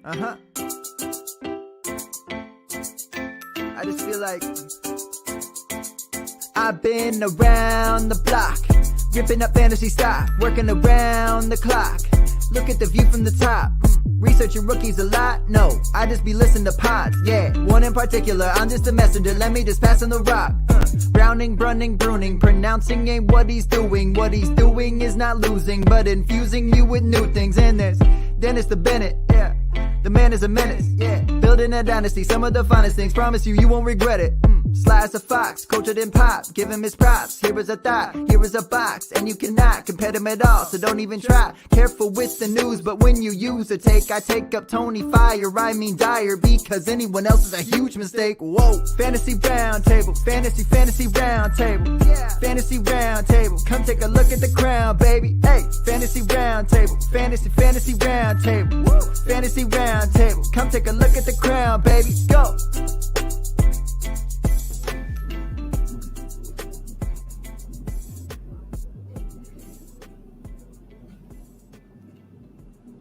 Uh-huh. I just feel like I've been around the block, ripping up fantasy stock, working around the clock. Look at the view from the top. Researching rookies a lot? No, I just be listening to pods. Yeah, one in particular, I'm just a messenger. Let me just pass on the rock. Browning, brunning, pruning, pronouncing ain't what he's doing. What he's doing is not losing, but infusing you with new things. And there's Dennis the Bennett, yeah. The man is a menace, yeah. Building a dynasty, some of the finest things. Promise you, you won't regret it. Sly as a fox, cultured in pop. Give him his props. Here is a thought, here is a box. And you cannot compare them at all, so don't even try. Careful with the news, but when you use a take, I take up Tony Fire. I mean Dyer, because anyone else is a huge mistake. Whoa, fantasy round table, fantasy round table. Yeah. Fantasy round table, come take a look at the crown, baby. Hey, fantasy round table, fantasy round table. Woo. Fantasy round table, come take a look at the crown, baby. Go.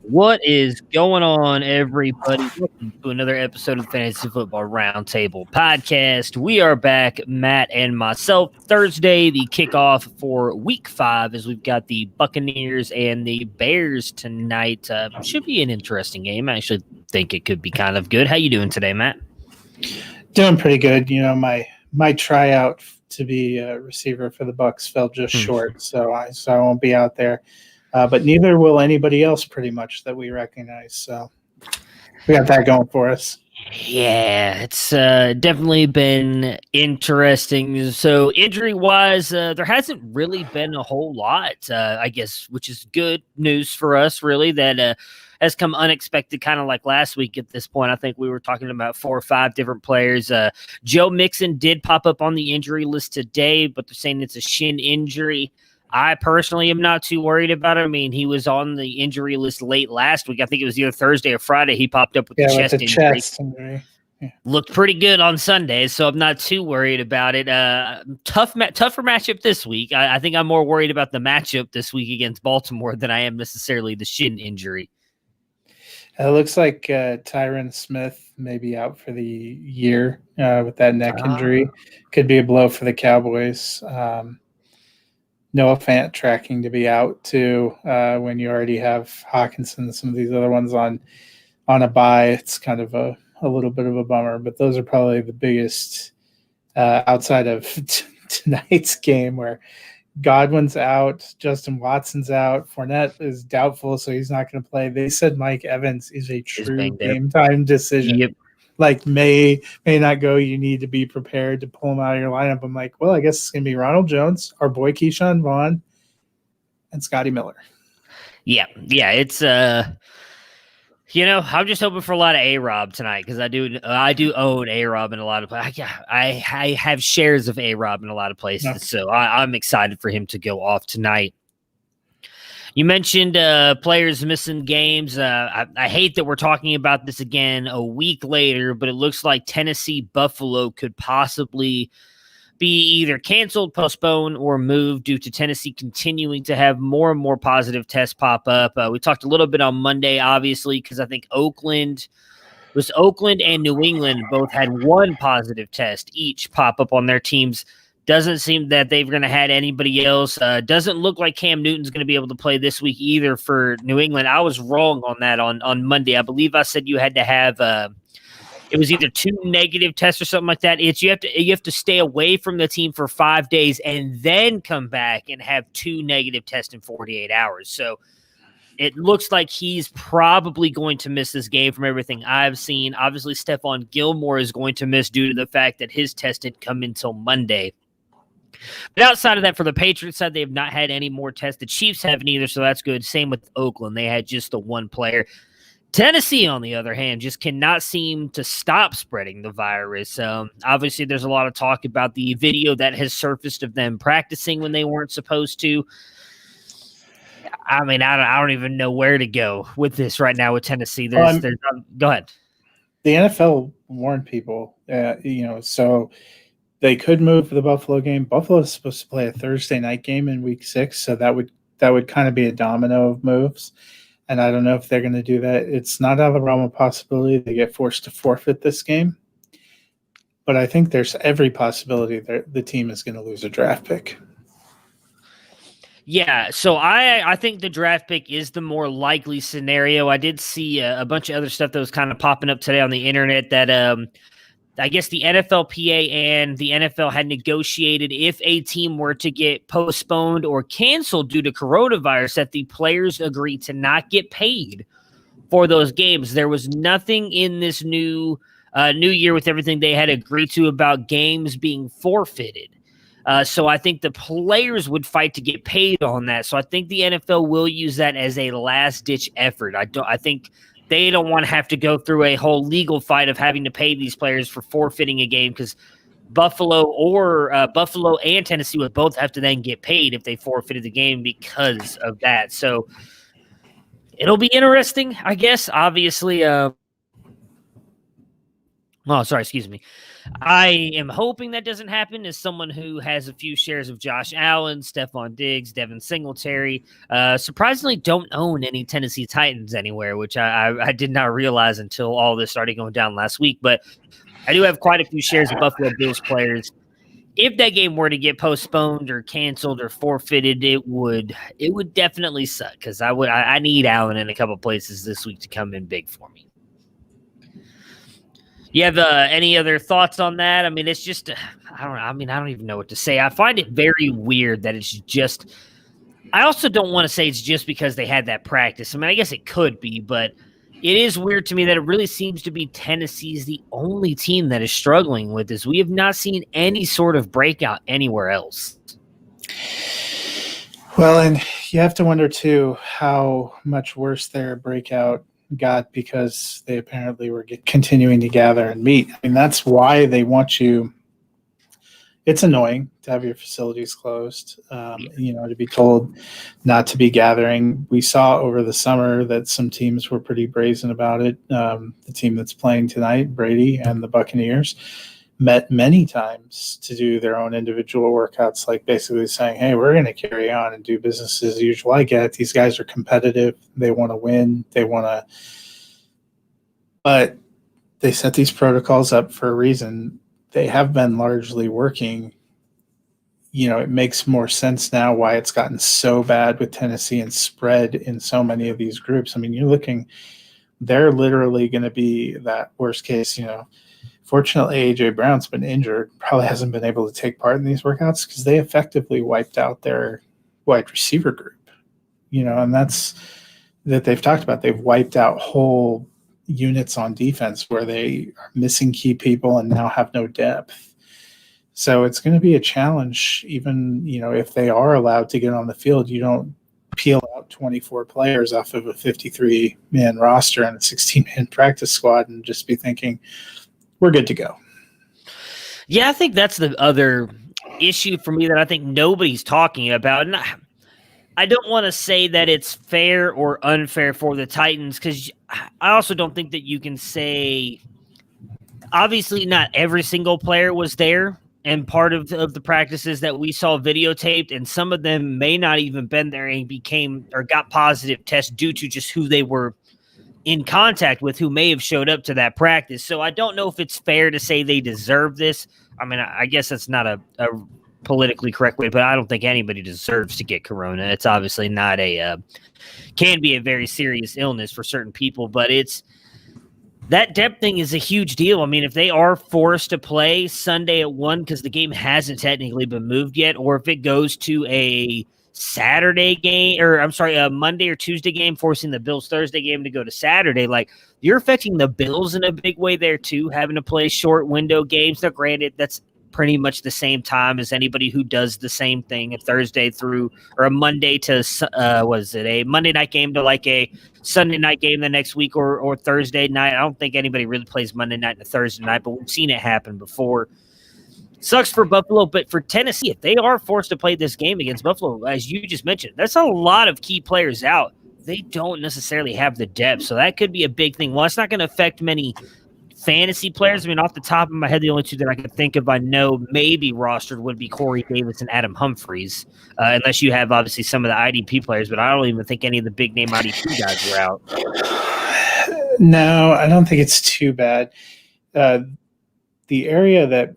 What is going on, everybody? Welcome to another episode of the Fantasy Football Roundtable Podcast. We are back, Matt and myself. Thursday, the kickoff for Week 5, as we've got the Buccaneers and the Bears tonight. Should be an interesting game. I actually think it could be kind of good. How you doing today, Matt? Doing pretty good. You know, my tryout to be a receiver for the Bucs fell just short, so I won't be out there. But neither will anybody else, pretty much, that we recognize. So we got that going for us. Yeah, it's definitely been interesting. So injury-wise, there hasn't really been a whole lot, I guess, which is good news for us, really, that has come unexpected, kind of like last week at this point. I think we were talking about 4 or 5 different players. Joe Mixon did pop up on the injury list today, but they're saying it's a shin injury. I personally am not too worried about it. I mean, he was on the injury list late last week. I think it was either Thursday or Friday. He popped up with the chest injury. Yeah. Looked pretty good on Sunday, so I'm not too worried about it. Tougher matchup this week. I think I'm more worried about the matchup this week against Baltimore than I am necessarily the shin injury. It looks like Tyron Smith may be out for the year with that neck injury. Could be a blow for the Cowboys. Noah Fant tracking to be out too when you already have Hawkinson and some of these other ones on a bye. It's kind of a little bit of a bummer, but those are probably the biggest outside of tonight's game, where Godwin's out, Justin Watson's out, Fournette is doubtful, so he's not going to play. They said Mike Evans is a true game time decision. Yep. Like may not go. You need to be prepared to pull him out of your lineup. I'm like, well, I guess it's going to be Ronald Jones, our boy Keyshawn Vaughn, and Scotty Miller. Yeah. It's I'm just hoping for a lot of A-Rob tonight, because I do own A-Rob in a lot of places. I have shares of A-Rob in a lot of places, so I'm excited for him to go off tonight. You mentioned players missing games. I hate that we're talking about this again a week later, but it looks like Tennessee-Buffalo could possibly be either canceled, postponed, or moved due to Tennessee continuing to have more and more positive tests pop up. We talked a little bit on Monday, obviously, because I think Oakland and New England both had one positive test each pop up on their teams. Doesn't seem that they're going to have anybody else. Doesn't look like Cam Newton's going to be able to play this week either for New England. I was wrong on that on Monday. I believe I said you had to have it was either 2 negative tests or something like that. You have to stay away from the team for 5 days and then come back and have 2 negative tests in 48 hours. So it looks like he's probably going to miss this game from everything I've seen. Obviously, Stephon Gilmore is going to miss due to the fact that his test didn't come until Monday. But outside of that, for the Patriots side, they have not had any more tests. The Chiefs haven't either, so that's good. Same with Oakland. They had just the one player. Tennessee, on the other hand, just cannot seem to stop spreading the virus. Obviously, there's a lot of talk about the video that has surfaced of them practicing when they weren't supposed to. I mean, I don't even know where to go with this right now with Tennessee. Go ahead. The NFL warned people, so they could move for the Buffalo game. Buffalo is supposed to play a Thursday night game in Week 6, so that would kind of be a domino of moves. And I don't know if they're going to do that. It's not out of the realm of possibility they get forced to forfeit this game. But I think there's every possibility that the team is going to lose a draft pick. Yeah, so I think the draft pick is the more likely scenario. I did see a bunch of other stuff that was kind of popping up today on the internet that I guess the NFLPA and the NFL had negotiated if a team were to get postponed or canceled due to coronavirus, that the players agree to not get paid for those games. There was nothing in this new year with everything they had agreed to about games being forfeited. So I think the players would fight to get paid on that. So I think the NFL will use that as a last-ditch effort. I think they don't want to have to go through a whole legal fight of having to pay these players for forfeiting a game, because Buffalo and Tennessee would both have to then get paid if they forfeited the game because of that. So it'll be interesting, I guess. Obviously, excuse me. I am hoping that doesn't happen as someone who has a few shares of Josh Allen, Stephon Diggs, Devin Singletary. Surprisingly, don't own any Tennessee Titans anywhere, which I did not realize until all this started going down last week. But I do have quite a few shares of Buffalo Bills players. If that game were to get postponed or canceled or forfeited, it would definitely suck, because I need Allen in a couple places this week to come in big for me. You have any other thoughts on that? I mean, it's just, I don't even know what to say. I find it very weird that it's just, I also don't want to say it's just because they had that practice. I mean, I guess it could be, but it is weird to me that it really seems to be Tennessee's the only team that is struggling with this. We have not seen any sort of breakout anywhere else. Well, and you have to wonder, too, how much worse their breakout got because they apparently were continuing to gather and meet. I mean, that's why they want you. It's annoying to have your facilities closed, to be told not to be gathering. We saw over the summer that some teams were pretty brazen about it. The team that's playing tonight, Brady and the Buccaneers, met many times to do their own individual workouts, like basically saying, hey, we're going to carry on and do business as usual. I get it. These guys are competitive. They want to win. But they set these protocols up for a reason. They have been largely working. It makes more sense now why it's gotten so bad with Tennessee and spread in so many of these groups. I mean, they're literally going to be that worst case, Fortunately, A.J. Brown's been injured, probably hasn't been able to take part in these workouts because they effectively wiped out their wide receiver group, and that's that they've talked about. They've wiped out whole units on defense where they are missing key people and now have no depth. So it's going to be a challenge, even, if they are allowed to get on the field. You don't peel out 24 players off of a 53-man roster and a 16-man practice squad and just be thinking, we're good to go. Yeah, I think that's the other issue for me that I think nobody's talking about. And I don't want to say that it's fair or unfair for the Titans, because I also don't think that you can say, obviously not every single player was there and part of the practices that we saw videotaped, and some of them may not even been there and got positive tests due to just who they were in contact with, who may have showed up to that practice. So I don't know if it's fair to say they deserve this. I mean, I guess that's not a politically correct way, but I don't think anybody deserves to get corona. It's obviously not can be a very serious illness for certain people, but that depth thing is a huge deal. I mean, if they are forced to play Sunday at 1 because the game hasn't technically been moved yet, or if it goes to a Saturday game, a Monday or Tuesday game, forcing the Bills Thursday game to go to Saturday, like, you're affecting the Bills in a big way there too, having to play short window games. Now, granted, that's pretty much the same time as anybody who does the same thing, a Thursday through, or a Monday to a Monday night game to like a Sunday night game the next week, or Thursday night. I don't think anybody really plays Monday night and a Thursday night, but we've seen it happen before. Sucks for Buffalo, but for Tennessee, if they are forced to play this game against Buffalo, as you just mentioned, that's a lot of key players out. They don't necessarily have the depth, so that could be a big thing. Well, it's not going to affect many fantasy players, I mean, off the top of my head, the only two that I could think of I know maybe rostered would be Corey Davis and Adam Humphries, unless you have obviously some of the IDP players, but I don't even think any of the big name IDP guys were out. No, I don't think it's too bad. The area that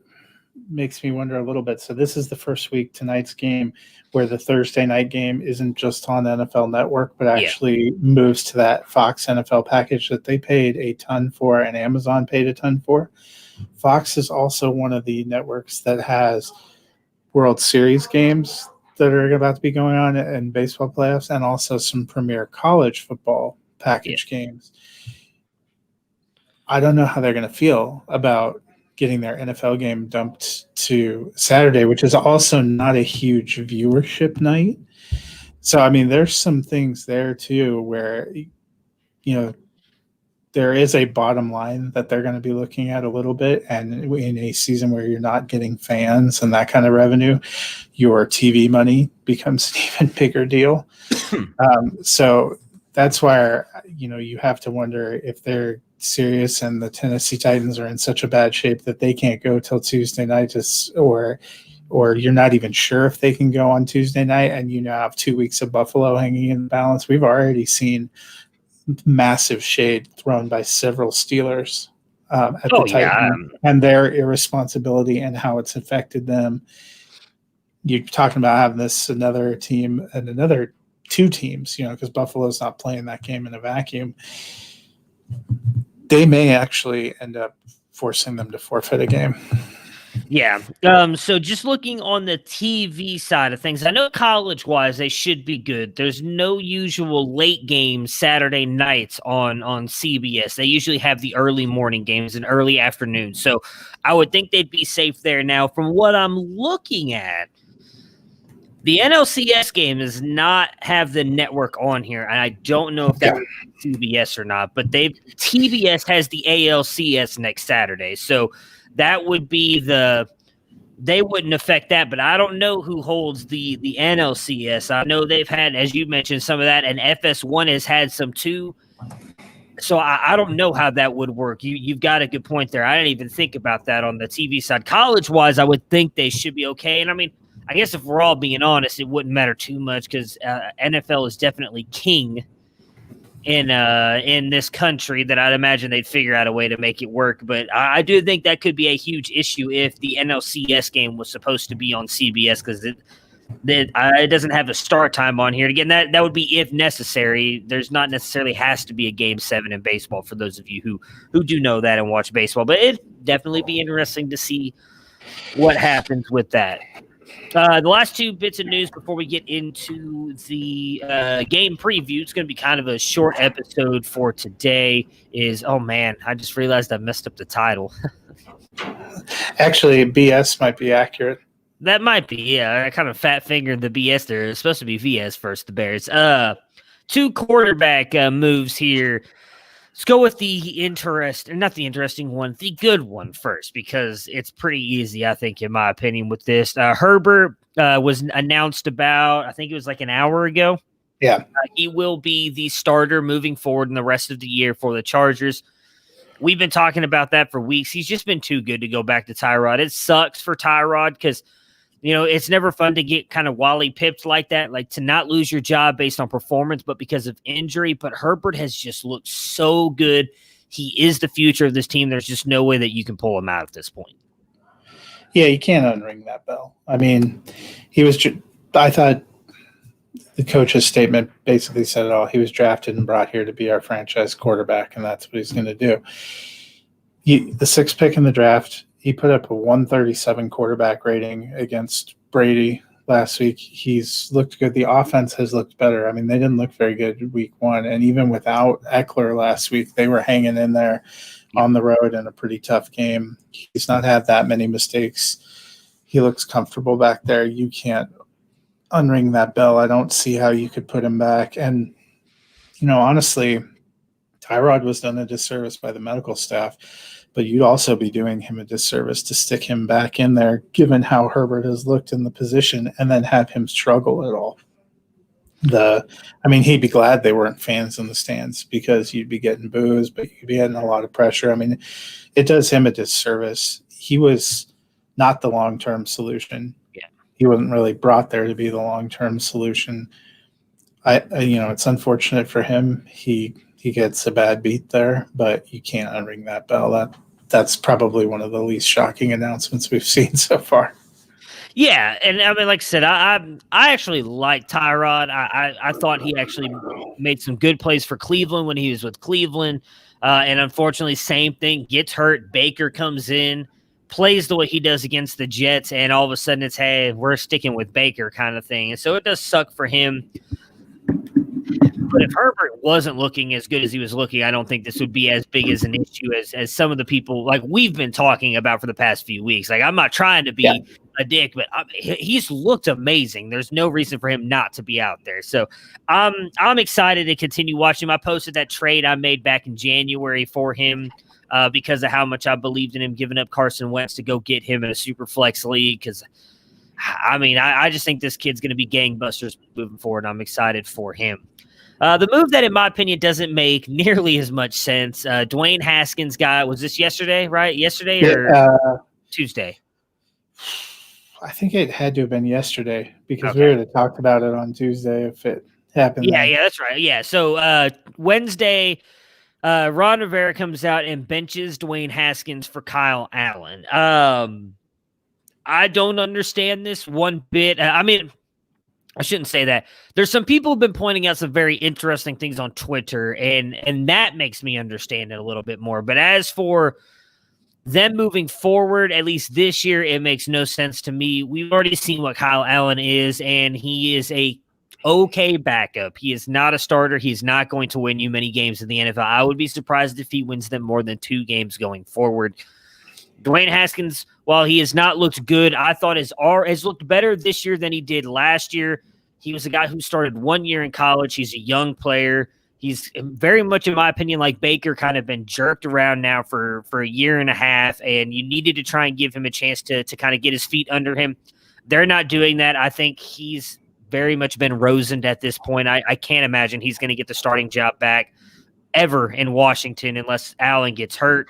makes me wonder a little bit, so this is the first week, tonight's game, where the Thursday night game isn't just on NFL Network, but actually moves to that Fox NFL package that they paid a ton for and Amazon paid a ton for. Fox is also one of the networks that has World Series games that are about to be going on and baseball playoffs, and also some premier college football package games. I don't know how they're going to feel about getting their NFL game dumped to Saturday, which is also not a huge viewership night. So, I mean, there's some things there too where, you know, there is a bottom line that they're going to be looking at a little bit. And in a season where you're not getting fans and that kind of revenue, your TV money becomes an even bigger deal. So that's why, you know, you have to wonder if they're serious and the Tennessee Titans are in such a bad shape that they can't go till Tuesday night, or you're not even sure if they can go on Tuesday night, and you now have 2 weeks of Buffalo hanging in the balance. We've already seen massive shade thrown by several Steelers at the Titans and their irresponsibility and how it's affected them. You're talking about having this another team and another two teams, you know, because Buffalo's not playing that game in a vacuum. They may actually end up forcing them to forfeit a game. Yeah. So just looking on the TV side of things, I know college-wise they should be good. There's no usual late games Saturday nights on CBS. They usually have the early morning games and early afternoon. So I would think they'd be safe there. Now, from what I'm looking at, the NLCS game does not have the network on here, and I don't know if that was CBS or not, but TBS has the ALCS next Saturday, so that would be they wouldn't affect that, but I don't know who holds the NLCS. I know they've had, as you mentioned, some of that, and FS1 has had some too. So I don't know how that would work. You've got a good point there. I didn't even think about that on the TV side. College-wise, I would think they should be okay, and I mean, I guess if we're all being honest, it wouldn't matter too much because NFL is definitely king in this country. That I'd imagine they'd figure out a way to make it work. But I do think that could be a huge issue if the NLCS game was supposed to be on CBS because it doesn't have the start time on here. Again, that would be if necessary. There's not necessarily has to be a Game 7 in baseball for those of you who do know that and watch baseball. But it'd definitely be interesting to see what happens with that. The last two bits of news before we get into the game preview, it's going to be kind of a short episode for today, is, oh man, I just realized I messed up the title. Actually, BS might be accurate. That might be, yeah. I kind of fat-fingered the BS there. It's supposed to be VS first, the Bears. Two quarterback moves here. Let's go with the good one first, because it's pretty easy, I think, in my opinion, with this. Herbert was announced about, I think it was like an hour ago. Yeah. He will be the starter moving forward in the rest of the year for the Chargers. We've been talking about that for weeks. He's just been too good to go back to Tyrod. It sucks for Tyrod because, you know, it's never fun to get kind of Wally pipped like that, like to not lose your job based on performance, but because of injury. But Herbert has just looked so good. He is the future of this team. There's just no way that you can pull him out at this point. Yeah, you can't unring that bell. I mean, I thought the coach's statement basically said it all. He was drafted and brought here to be our franchise quarterback, and that's what he's going to do. The sixth pick in the draft, he put up a 137 quarterback rating against Brady last week. He's looked good. The offense has looked better. I mean, they didn't look very good week one. And even without Eckler last week, they were hanging in there on the road in a pretty tough game. He's not had that many mistakes. He looks comfortable back there. You can't unring that bell. I don't see how you could put him back. And, you know, honestly, Tyrod was done a disservice by the medical staff, but you'd also be doing him a disservice to stick him back in there, given how Herbert has looked in the position, and then have him struggle at all. He'd be glad they weren't fans in the stands because you'd be getting boos, but you'd be getting a lot of pressure. I mean, it does him a disservice. He was not the long-term solution. Yeah. He wasn't really brought there to be the long-term solution. It's unfortunate for him. He gets a bad beat there, but you can't unring that bell. That's probably one of the least shocking announcements we've seen so far. Yeah, and I mean, like I said, I actually like Tyrod. I thought he actually made some good plays for Cleveland when he was with Cleveland, and unfortunately, same thing, gets hurt. Baker comes in, plays the way he does against the Jets, and all of a sudden it's, hey, we're sticking with Baker kind of thing. And so it does suck for him. But if Herbert wasn't looking as good as he was looking, I don't think this would be as big as an issue as some of the people like we've been talking about for the past few weeks. Like, I'm not trying to be a dick, but he's looked amazing. There's no reason for him not to be out there. So I'm excited to continue watching him. I posted that trade I made back in January for him because of how much I believed in him, giving up Carson Wentz to go get him in a super flex league. Because, I just think this kid's going to be gangbusters moving forward. I'm excited for him. The move that, in my opinion, doesn't make nearly as much sense. Dwayne Haskins was this yesterday, right? Yesterday or Tuesday? I think it had to have been yesterday because we already talked about it on Tuesday if it happened. Yeah, that's right. Yeah, so Wednesday, Ron Rivera comes out and benches Dwayne Haskins for Kyle Allen. I don't understand this one bit. I shouldn't say that. There's some people who've been pointing out some very interesting things on Twitter, and that makes me understand it a little bit more. But as for them moving forward, at least this year, it makes no sense to me. We've already seen what Kyle Allen is, and he is a okay backup. He is not a starter. He's not going to win you many games in the NFL. I would be surprised if he wins them more than 2 games going forward. Dwayne Haskins, while he has not looked good, I thought has looked better this year than he did last year. He was a guy who started 1 year in college. He's a young player. He's very much, in my opinion, like Baker, kind of been jerked around now for a year and a half, and you needed to try and give him a chance to kind of get his feet under him. They're not doing that. I think he's very much been rosened at this point. I can't imagine he's going to get the starting job back ever in Washington unless Allen gets hurt.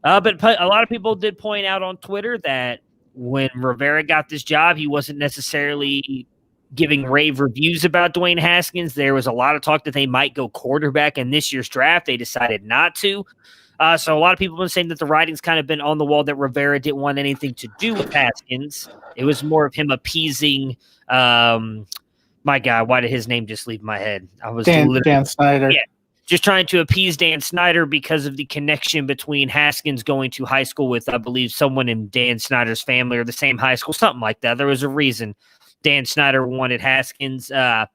But a lot of people did point out on Twitter that when Rivera got this job, he wasn't necessarily giving rave reviews about Dwayne Haskins. There was a lot of talk that they might go quarterback in this year's draft. They decided not to. So a lot of people have been saying that the writing's kind of been on the wall that Rivera didn't want anything to do with Haskins. It was more of him appeasing my guy. Why did his name just leave my head? Dan Snyder. Yeah. Just trying to appease Dan Snyder because of the connection between Haskins going to high school with, I believe, someone in Dan Snyder's family or the same high school, something like that. There was a reason Dan Snyder wanted Haskins. All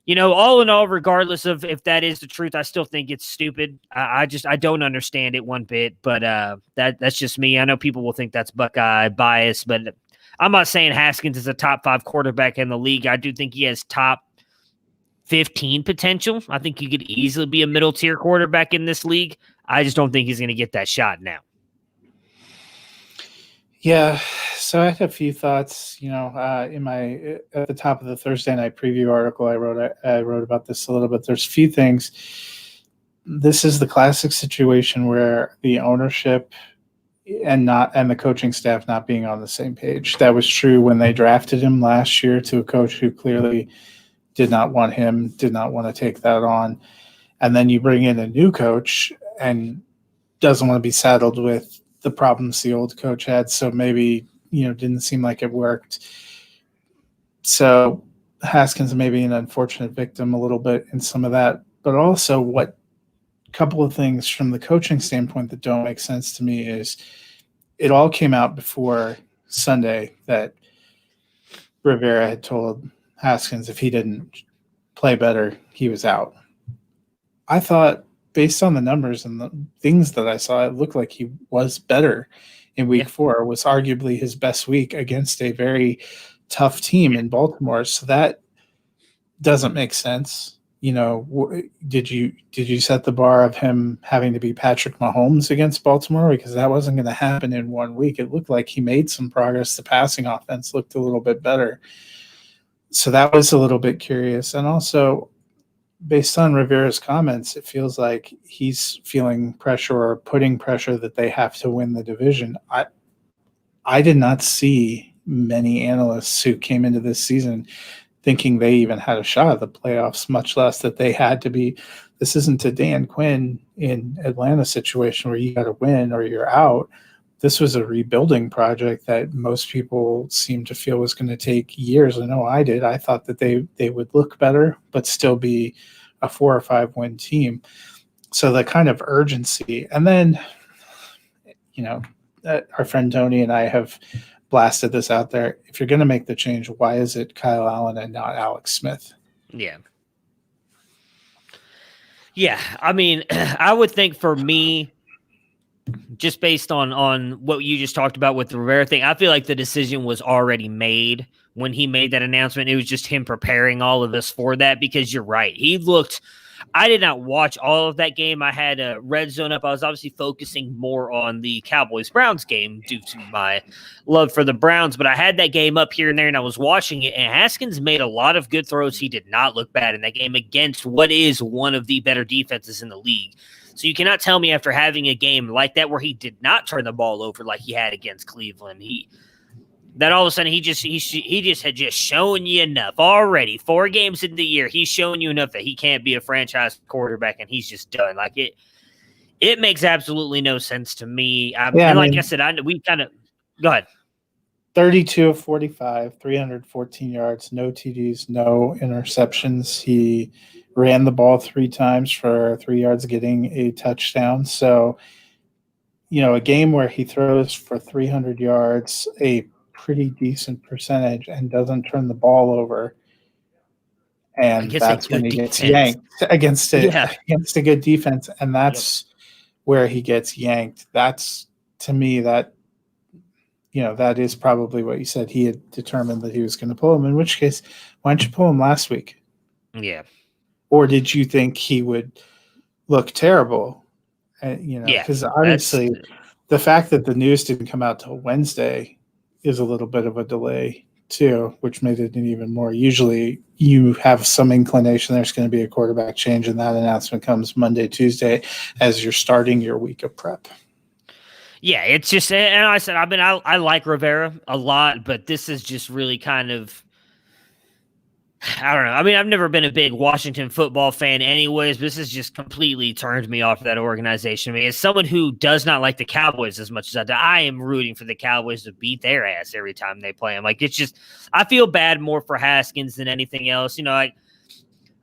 in all, regardless of if that is the truth, I still think it's stupid. I don't understand it one bit, but that's just me. I know people will think that's Buckeye bias, but I'm not saying Haskins is a top 5 quarterback in the league. I do think he has top 15 potential. I think he could easily be a middle tier quarterback in this league. I just don't think he's going to get that shot now. Yeah. So I had a few thoughts, in my, at the top of the Thursday night preview article, I wrote about this a little bit. There's a few things. This is the classic situation where the ownership and the coaching staff not being on the same page. That was true when they drafted him last year to a coach who clearly did not want to take that on. And then you bring in a new coach and doesn't want to be saddled with the problems the old coach had. So maybe, didn't seem like it worked. So Haskins may be an unfortunate victim a little bit in some of that, but also couple of things from the coaching standpoint that don't make sense to me is it all came out before Sunday that Rivera had told Haskins if he didn't play better, he was out. I thought, based on the numbers and the things that I saw, it looked like he was better in week 4. It was arguably his best week against a very tough team in Baltimore. So that doesn't make sense. Did you set the bar of him having to be Patrick Mahomes against Baltimore? Because that wasn't going to happen in 1 week. It looked like he made some progress. The passing offense looked a little bit better. So that was a little bit curious. And also, based on Rivera's comments, it feels like he's feeling pressure or putting pressure that they have to win the division. I did not see many analysts who came into this season thinking they even had a shot at the playoffs, much less that they had to be. This isn't a Dan Quinn in Atlanta situation where you got to win or you're out. This was a rebuilding project that most people seem to feel was going to take years. I know I did. I thought that they would look better, but still be a 4 or 5 win team. So the kind of urgency, and then, our friend Tony and I have blasted this out there. If you're going to make the change, why is it Kyle Allen and not Alex Smith? Yeah. Yeah. I mean, I would think for me, just based on what you just talked about with the Rivera thing, I feel like the decision was already made when he made that announcement. It was just him preparing all of us for that, because you're right. I did not watch all of that game. I had a red zone up. I was obviously focusing more on the Cowboys-Browns game due to my love for the Browns, but I had that game up here and there, and I was watching it, and Haskins made a lot of good throws. He did not look bad in that game against what is one of the better defenses in the league. So you cannot tell me after having a game like that where he did not turn the ball over like he had against Cleveland, that all of a sudden he just had just shown you enough already. 4 games in the year, he's shown you enough that he can't be a franchise quarterback, and he's just done. Like it makes absolutely no sense to me. I said, we kind of go ahead. 32 of 45, 314 yards, no TDs, no interceptions. He ran the ball 3 times for 3 yards, getting a touchdown. So, a game where he throws for 300 yards, a pretty decent percentage, and doesn't turn the ball over. And that's when he gets yanked against a good defense. And that's where he gets yanked. That's, to me, that is probably what you said. He had determined that he was going to pull him, in which case, why didn't you pull him last week? Yeah. Or did you think he would look terrible? Because obviously the fact that the news didn't come out till Wednesday is a little bit of a delay too, which made it even more. Usually you have some inclination there's going to be a quarterback change, and that announcement comes Monday, Tuesday as you're starting your week of prep. Yeah, it's just, and I said, I like Rivera a lot, but this is just really kind of, I don't know. I mean, I've never been a big Washington football fan anyways, but this has just completely turned me off of that organization. I mean, as someone who does not like the Cowboys as much as I do, I am rooting for the Cowboys to beat their ass every time they play them. Like, it's just, I feel bad more for Haskins than anything else.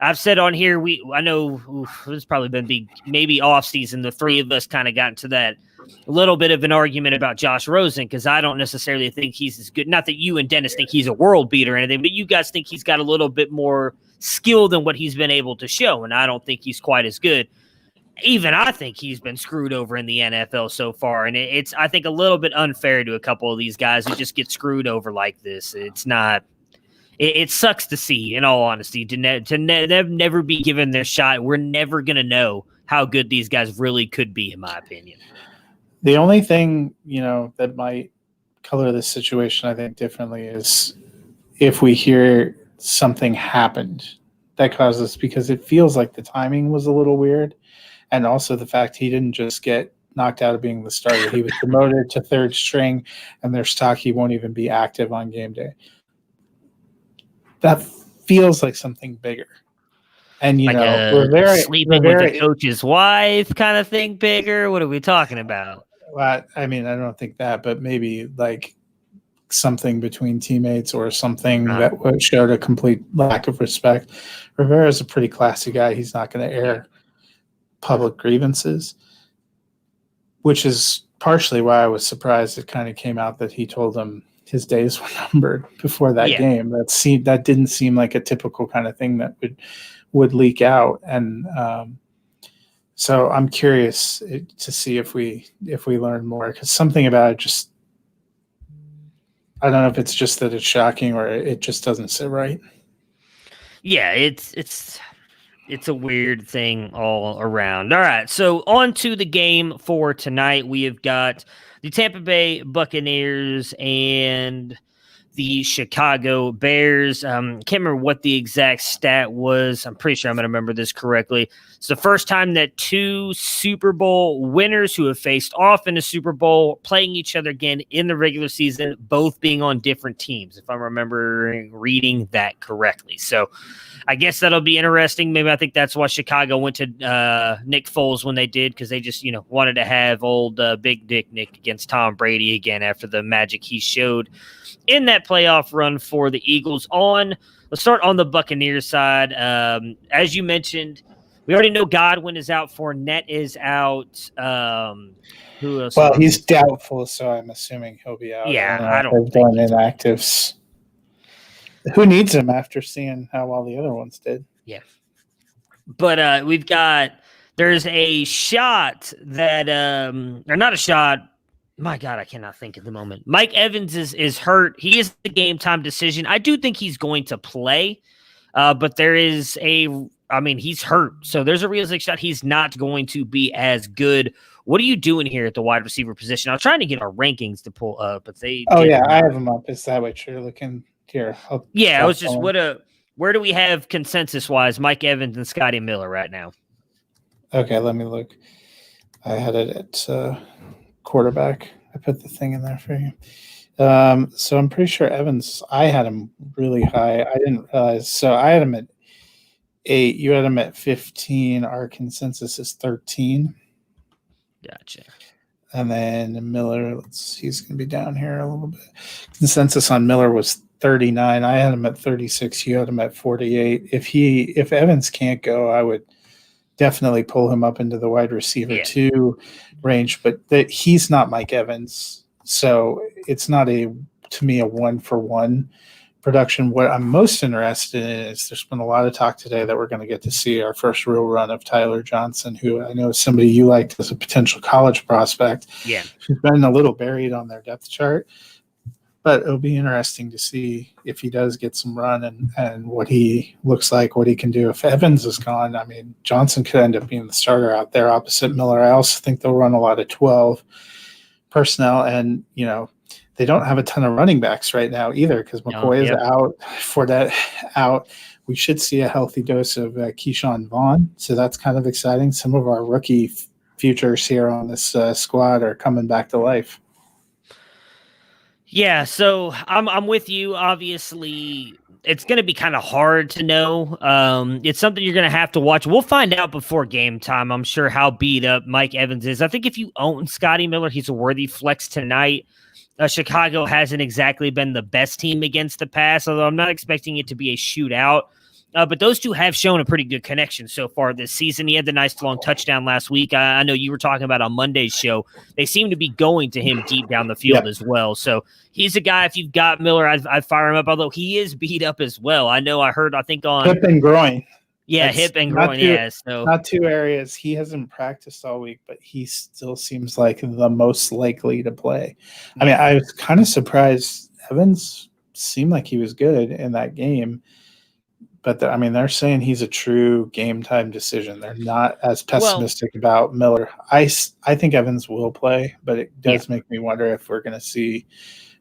I've said on here, I know it's probably been maybe off season. The 3 of us kind of got into that little bit of an argument about Josh Rosen, because I don't necessarily think he's as good. Not that you and Dennis think he's a world beater or anything, but you guys think he's got a little bit more skill than what he's been able to show, and I don't think he's quite as good. Even I think he's been screwed over in the NFL so far, and it's, I think, a little bit unfair to a couple of these guys who just get screwed over like this. It's not. It sucks to see, in all honesty, to never be given their shot. We're never going to know how good these guys really could be, in my opinion. The only thing, that might color this situation, I think, differently is if we hear something happened that causes, because it feels like the timing was a little weird. And also the fact he didn't just get knocked out of being the starter. He was promoted to 3rd string, and there's talk he won't even be active on game day. That feels like something bigger. And, Rivera, sleeping with the coach's wife kind of thing bigger? What are we talking about? Well, I mean, I don't think that, but maybe like something between teammates or something that showed a complete lack of respect. Rivera is a pretty classy guy. He's not going to air public grievances, which is partially why I was surprised it kind of came out that he told him his days were numbered before that game. That didn't seem like a typical kind of thing that would leak out. And so I'm curious to see if we learn more, because something about it just, I don't know if it's just that it's shocking or it just doesn't sit right. Yeah, it's a weird thing all around. All right, so on to the game for tonight. We have got the Tampa Bay Buccaneers and the Chicago Bears. Can't remember what the exact stat was. I'm pretty sure I'm going to remember this correctly. It's the first time that two Super Bowl winners who have faced off in a Super Bowl playing each other again in the regular season, both being on different teams, if I'm remembering reading that correctly. So I guess that'll be interesting. Maybe I think that's why Chicago went to Nick Foles when they did, because they just, wanted to have old Big Dick Nick against Tom Brady again after the magic he showed in that playoff run for the Eagles. Let's start on the Buccaneers side. As you mentioned, we already know Godwin is out. Fournette is out. Who else? Well, he's doubtful, so I'm assuming he'll be out. Yeah, I don't think inactives. Who needs him after seeing how well the other ones did? Yeah. But there's a shot that, or not a shot. My God, I cannot think at the moment. Mike Evans is hurt. He is the game time decision. I do think he's going to play, but he's hurt. So there's a realistic shot he's not going to be as good. What are you doing here at the wide receiver position? I was trying to get our rankings to pull up, but they. Oh, yeah, I have them up. Is that what you're looking here? Yeah, I was just, where do we have consensus-wise Mike Evans and Scotty Miller right now? Okay, let me look. I had it at quarterback. I put the thing in there for you. So I'm pretty sure Evans, I had him really high. I didn't realize. So I had him at 8. You had him at 15. Our consensus is 13. Gotcha. And then Miller, he's going to be down here a little bit. Consensus on Miller was 39. I had him at 36. You had him at 48. If Evans can't go, I would definitely pull him up into the wide receiver 2 range, but he's not Mike Evans. So it's not to me a 1-for-1 production. What I'm most interested in is there's been a lot of talk today that we're going to get to see our first real run of Tyler Johnson, who I know is somebody you liked as a potential college prospect. Yeah. He's been a little buried on their depth chart. But it'll be interesting to see if he does get some run and what he looks like, what he can do. If Evans is gone, I mean, Johnson could end up being the starter out there opposite Miller. I also think they'll run a lot of 12 personnel. And, they don't have a ton of running backs right now either because McCoy is out, Fournette out. We should see a healthy dose of Keyshawn Vaughn. So that's kind of exciting. Some of our rookie futures here on this squad are coming back to life. Yeah, so I'm with you. Obviously, it's going to be kind of hard to know. It's something you're going to have to watch. We'll find out before game time, I'm sure, how beat up Mike Evans is. I think if you own Scotty Miller, he's a worthy flex tonight. Chicago hasn't exactly been the best team against the pass, although I'm not expecting it to be a shootout. But those two have shown a pretty good connection so far this season. He had the nice long touchdown last week. I know you were talking about on Monday's show. They seem to be going to him deep down the field as well. So he's a guy, if you've got Miller, I'd fire him up, although he is beat up as well. I think on hip and groin. Yeah, hip and groin, So not 2 areas. He hasn't practiced all week, but he still seems like the most likely to play. I mean, I was kind of surprised. Evans seemed like he was good in that game. But they're saying he's a true game time decision. They're not as pessimistic about Miller. I think Evans will play, but it does make me wonder if we're going to see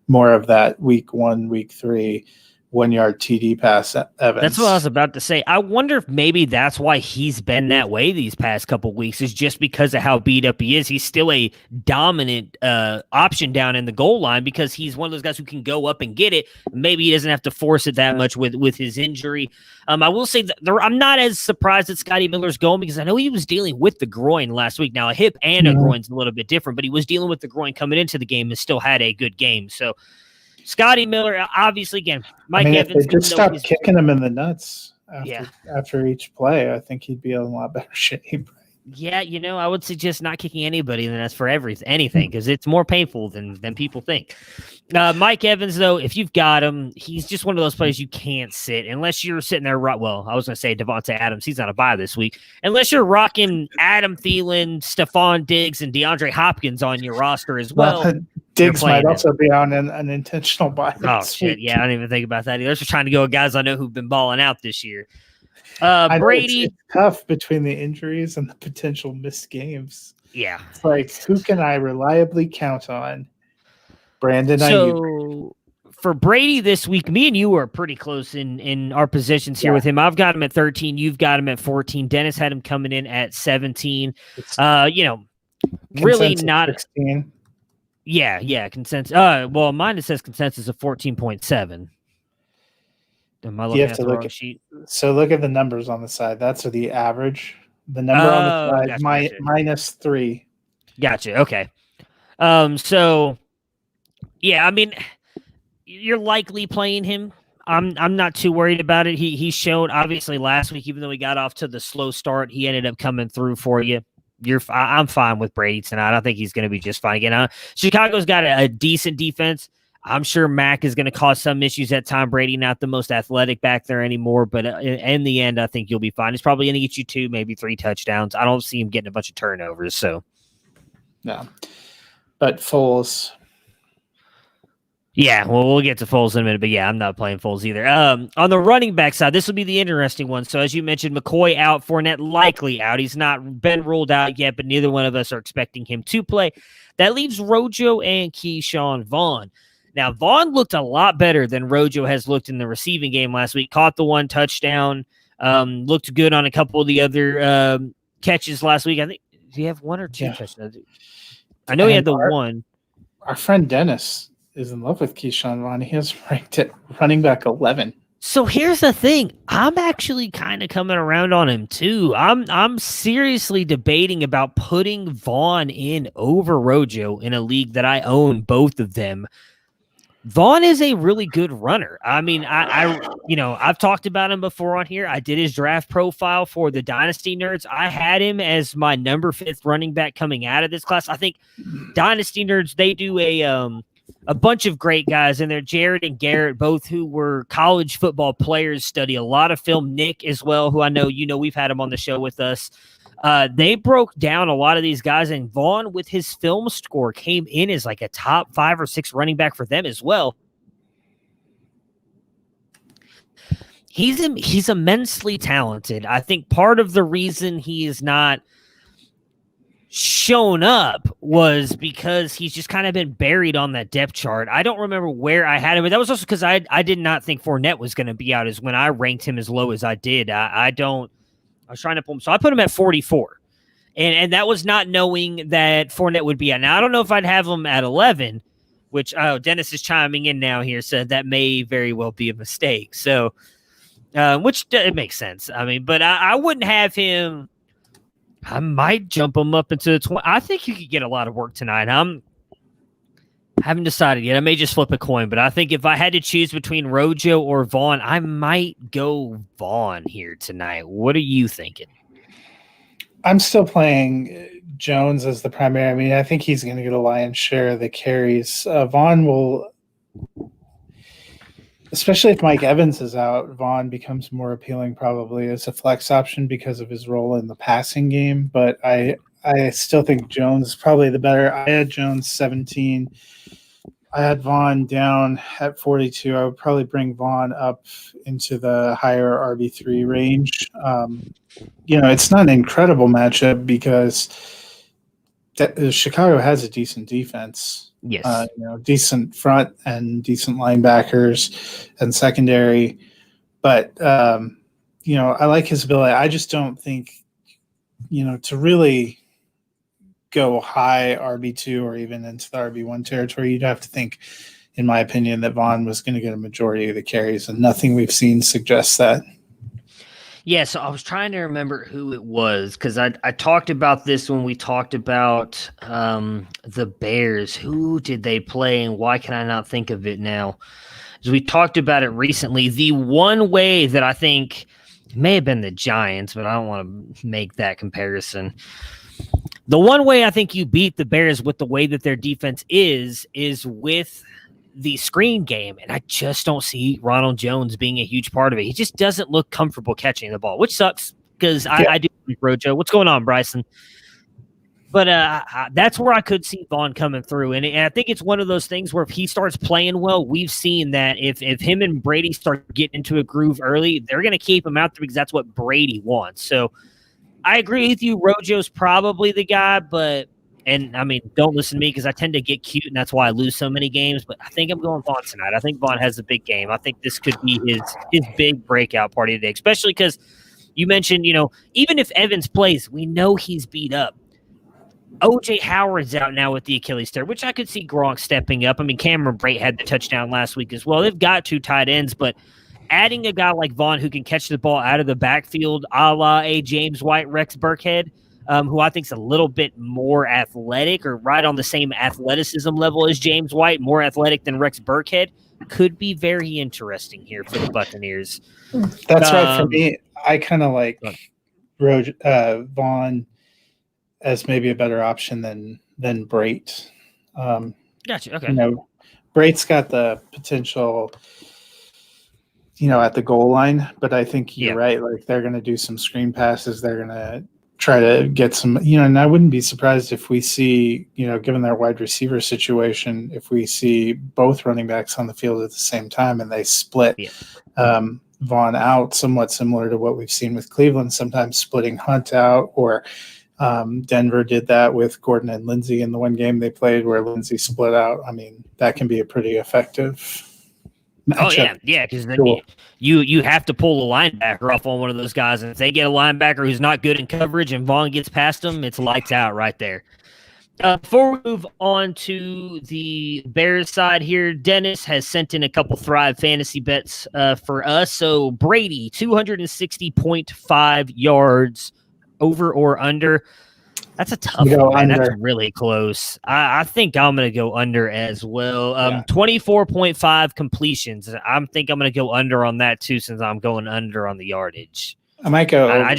more of that week 1, week 3 1-yard TD pass Evans. That's what I was about to say. I wonder if maybe that's why he's been that way these past couple weeks, is just because of how beat up he is. He's still a dominant option down in the goal line because he's one of those guys who can go up and get it. Maybe he doesn't have to force it that much with his injury. I will say that I'm not as surprised that Scotty Miller's going because I know he was dealing with the groin last week. Now, a hip and a groin's a little bit different, but he was dealing with the groin coming into the game and still had a good game. So Scotty Miller, obviously, again, Mike Evans. If they just stop kicking him in the nuts after each play, I think he'd be in a lot better shape. Yeah, I would suggest not kicking anybody in the nuts for anything because it's more painful than people think. Mike Evans, though, if you've got him, he's just one of those players you can't sit unless you're sitting there. Well, I was going to say Devontae Adams. He's on a bye this week. Unless you're rocking Adam Thielen, Stephon Diggs, and DeAndre Hopkins on your roster as well. Diggs might also be on an intentional bye. Oh, shit. Yeah, I didn't even think about that either. They're just trying to go with guys I know who've been balling out this year. Brady. It's tough between the injuries and the potential missed games. Yeah. It's like, who can I reliably count on? Brandon Ayuk. So for Brady this week, me and you are pretty close in our positions here with him. I've got him at 13. You've got him at 14. Dennis had him coming in at 17. Really not 16. Yeah, consensus. Well, mine it says consensus of 14.7. Am I looking at the wrong sheet? So look at the numbers on the side. That's the average. The number on the side gotcha. Minus 3. Gotcha. Okay. So yeah, I mean, you're likely playing him. I'm not too worried about it. He showed obviously last week, even though he got off to the slow start, he ended up coming through for you. I'm fine with Brady tonight. I think he's going to be just fine again. Chicago's got a decent defense. I'm sure Mac is going to cause some issues at time. Brady not the most athletic back there anymore, but in the end, I think you'll be fine. He's probably going to get you 2, maybe 3 touchdowns. I don't see him getting a bunch of turnovers. So, no, but Foles. Yeah, well, we'll get to Foles in a minute, but yeah, I'm not playing Foles either. On the running back side, this will be the interesting one. So as you mentioned, McCoy out, Fournette likely out. He's not been ruled out yet, but neither one of us are expecting him to play. That leaves Rojo and Keyshawn Vaughn. Now, Vaughn looked a lot better than Rojo has looked in the receiving game last week. Caught the 1 touchdown, looked good on a couple of the other catches last week. I think, did he have 1 or 2 touchdowns? I know he had the 1. Our friend Dennis is in love with Keyshawn Vaughn. He has ranked at running back 11. So here's the thing. I'm actually kind of coming around on him too. I'm seriously debating about putting Vaughn in over Rojo in a league that I own both of them. Vaughn is a really good runner. I mean, I've talked about him before on here. I did his draft profile for the Dynasty Nerds. I had him as my number 5th running back coming out of this class. I think Dynasty Nerds, they do a bunch of great guys in there. Jared and Garrett, both who were college football players, study a lot of film. Nick as well, who I know, we've had him on the show with us. They broke down a lot of these guys, and Vaughn, with his film score, came in as like a top 5 or 6 running back for them as well. He's immensely talented. I think part of the reason he is not shown up was because he's just kind of been buried on that depth chart. I don't remember where I had him, but that was also because I did not think Fournette was going to be out as when I ranked him as low as I did. I was trying to pull him. So I put him at 44. And that was not knowing that Fournette would be out. Now, I don't know if I'd have him at 11, which Dennis is chiming in now here, said that may very well be a mistake. So, which it makes sense. I mean, but I wouldn't have him. I might jump him up into the 20. I think you could get a lot of work tonight. I haven't decided yet. I may just flip a coin, but I think if I had to choose between Rojo or Vaughn, I might go Vaughn here tonight. What are you thinking? I'm still playing Jones as the primary. I mean, I think he's going to get a lion's share of the carries. Vaughn will, especially if Mike Evans is out, Vaughn becomes more appealing probably as a flex option because of his role in the passing game. But I still think Jones is probably the better. I had Jones 17. I had Vaughn down at 42. I would probably bring Vaughn up into the higher RB3 range. It's not an incredible matchup because Chicago has a decent defense. Yes. Decent front and decent linebackers and secondary. But, I like his ability. I just don't think, to really go high RB2 or even into the RB1 territory, you'd have to think, in my opinion, that Vaughn was going to get a majority of the carries, and nothing we've seen suggests that. Yeah, so I was trying to remember who it was because I talked about this when we talked about the Bears. Who did they play, and why can I not think of it now? As we talked about it recently, the one way that I think may have been the Giants, but I don't want to make that comparison. The one way I think you beat the Bears with the way that their defense is with the screen game, and I just don't see Ronald Jones being a huge part of it. He just doesn't look comfortable catching the ball, which sucks because I do like Rojo. What's going on, Bryson? But that's where I could see Vaughn coming through, and I think it's one of those things where if he starts playing well, we've seen that if him and Brady start getting into a groove early, they're going to keep him out there because that's what Brady wants. So I agree with you. Rojo's probably the guy, but And I mean, don't listen to me because I tend to get cute, and that's why I lose so many games. But I think I'm going Vaughn tonight. I think Vaughn has a big game. I think this could be his big breakout party today, especially because you mentioned, even if Evans plays, we know he's beat up. OJ Howard's out now with the Achilles tear, which I could see Gronk stepping up. I mean, Cameron Brate had the touchdown last week as well. They've got 2 tight ends, but adding a guy like Vaughn who can catch the ball out of the backfield, a la a James White, Rex Burkhead, who I think is a little bit more athletic or right on the same athleticism level as James White, more athletic than Rex Burkhead, could be very interesting here for the Buccaneers. That's right. For me, I kind of like Vaughn as maybe a better option than Brate. Gotcha. Okay. Brate's got the potential, at the goal line, but I think you're right. Like they're going to do some screen passes. They're going to try to get some, and I wouldn't be surprised if we see, given their wide receiver situation, if we see both running backs on the field at the same time and they split Vaughn out, somewhat similar to what we've seen with Cleveland, sometimes splitting Hunt out, or Denver did that with Gordon and Lindsey in the one game they played where Lindsey split out. I mean, that can be a pretty effective matchup. Because then you have to pull a linebacker off on one of those guys, and if they get a linebacker who's not good in coverage and Vaughn gets past them, it's lights out right there. Before we move on to the Bears side here, Dennis has sent in a couple Thrive fantasy bets for us. So Brady, 260.5 yards, over or under. That's a tough one. That's really close. I think I'm going to go under as well. 24.5 completions. I think I'm going to go under on that too, since I'm going under on the yardage. I might go. I